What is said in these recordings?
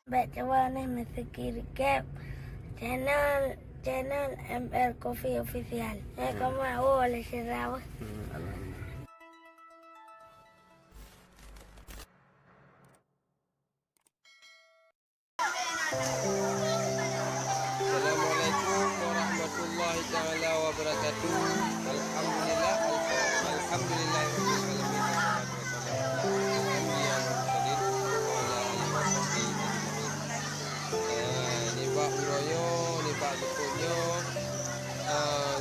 Baik cawan ni mesti recap channel ML Coffee Official. Kamu oleh Syirah. Alhamdulillah. Assalamualaikum warahmatullahi taala wabarakatuh. Alhamdulillah, alhamdulillah rabbil alamin. Ni bak uroyo, ni bak bekunyo.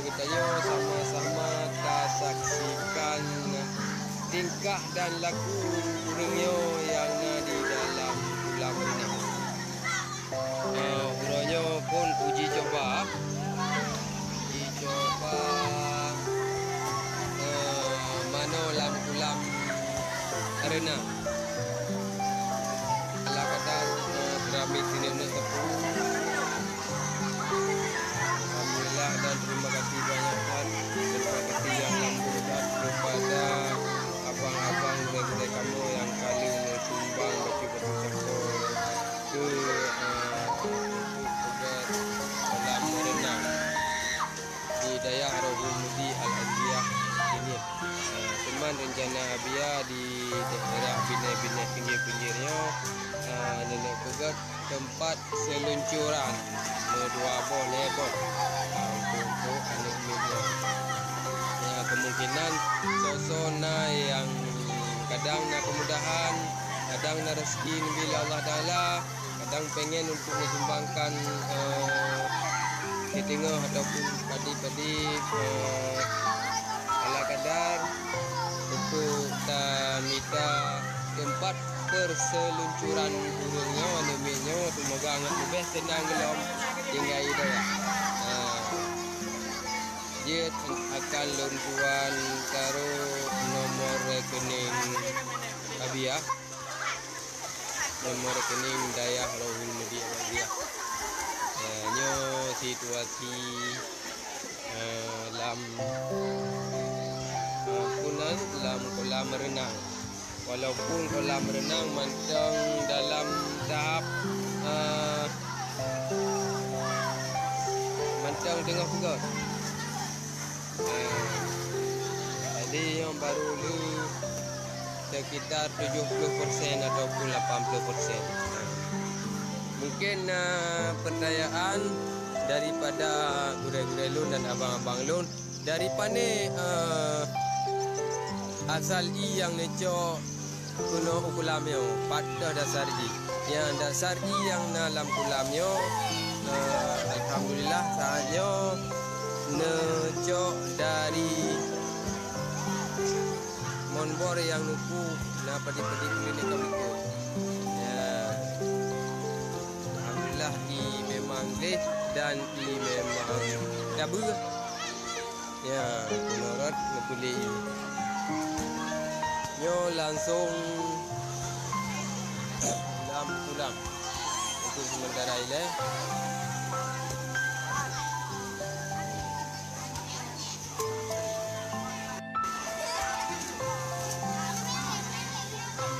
Kita yo sama-sama kita saksikan tingkah dan laku urangnya yang di dalam ulam ini. Urangnya pun uji coba mana ulam arena. Kalau kata keramik sini nak tepung. Alhamdulillah dan terima kasih banyak kan. Terima kasih yang lampukan kepada abang-abang dan kamu yang kali menyumbang baju-baju sektor ke kolam renang di Dayah Rohul Mudi Al-Aziyah ini. Teman rencana Abia di daerah Bina-Bina pinggir-pinggirnya nenek pegat tempat seluncuran dua boleh untuk anak muda. Ya, kemungkinan sosona yang kadang nak kemudahan, kadang nak rezeki bila Allah Taala, kadang pengen untuk disumbangkan ketengah ataupun padi-padi ala kadar untuk minta tempat perseluncuran burungnya namanya semoga angat lebih senang gelom tinggal dia. Dia akan luncuran taruh nomor rekening Abia, nomor rekening Dayah Rohul Mudi Al-Aziyah. Nyo situasi dalam kolam renang. Walaupun kolam renang macam dalam tahap macam tengah pegat. Jadi yang baru ni sekitar 70% ataupun 80%. Mungkin pertanyaan daripada gurau-gurau lun dan abang-abang lun daripada asal i yang necok kuno ukulamnya pada dasar i yang dasar i yang dalam kulamnya alhamdulillah sahaja necok dari monbor yang nuku na padi-padi klinik kami tu. Ya, alhamdulillah i memang leh dan i memang dabu. Ya, menurut boleh nyo langsung dalam tulang untuk sementara ini.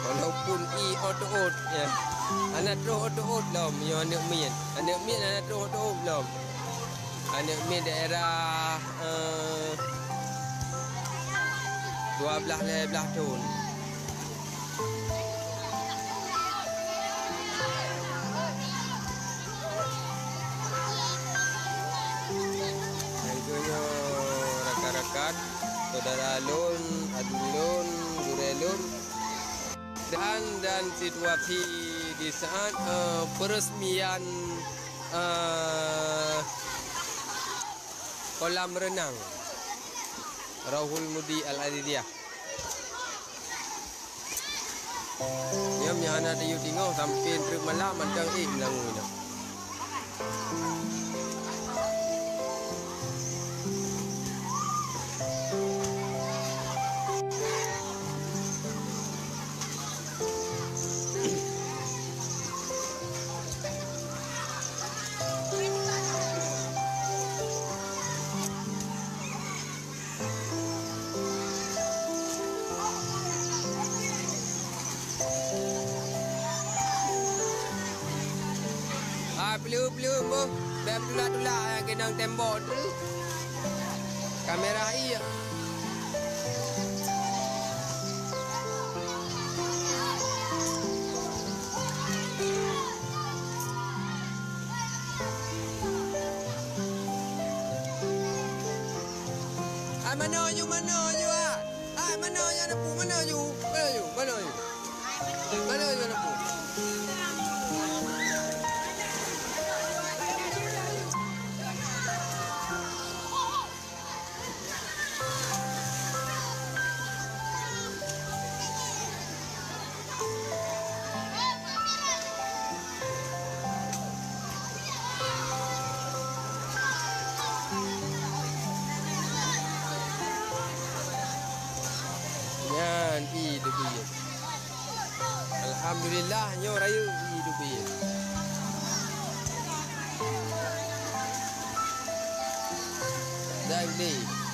Walaupun i otot ya, anak terus otot lom, yo anak min anak terus otot lom, anak min daerah 12 tahun. Tentunya rakan-rakan, saudara lun, adun lun, gurau lun dan situasi di saat peresmian kolam renang Rohul Mudi Al-Aziyah. Yang anak dia tengok sampai truk malam macam menangunya. belum boh. Biar tulak-tulak yang kena tembok tu. Kamera iya. Mana you ah? Mana you nak pu? Mana you? Mana you nak pu? Yan, hidup dia. Alhamdulillah, nyo raya hidup dia. Dah boleh.